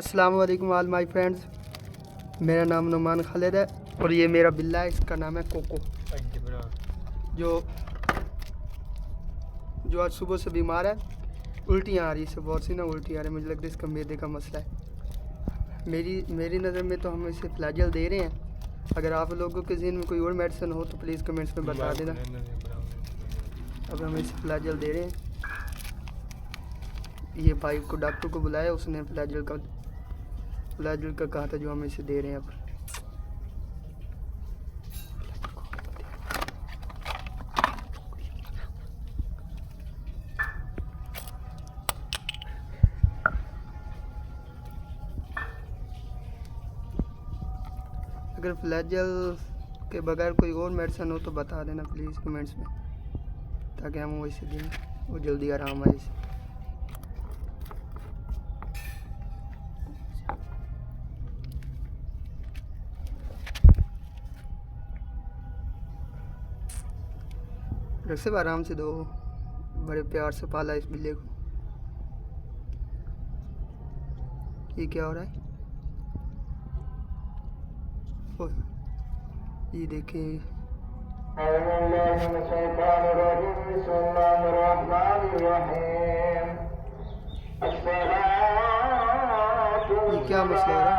अस्सलाम वालेकुम all my friends. मेरा नाम नुमान खालिद है और ये मेरा बिल्ला है, इसका नाम है कोको। जो आज सुबह से बीमार है, उल्टियाँ आ रही है, बहुत सी ना उल्टी आ रही है। मुझे लगता है इसका मैदे का मसला है। मेरी नज़र में तो हम इसे फ्लैजल दे रहे हैं। अगर आप लोगों के ज़हन में कोई और मेडिसिन हो तो प्लीज़ कमेंट्स में बता देना। अब हम इसे फ्लैजल दे रहे हैं। ये भाई को डॉक्टर को बुलाया, उसने फ्लैजल का कहा था, जो हम इसे दे रहे हैं अब। अगर फ्लैजल के बगैर कोई और मेडिसिन हो तो बता देना प्लीज़ कमेंट्स में, ताकि हम वो इसे दें, वो जल्दी आराम आए इसे। रक्सब आराम से दो, बड़े प्यार से पाला इस बिल्ले को। ये क्या हो रहा है? ये देखें, ये क्या मसला हो रहा है?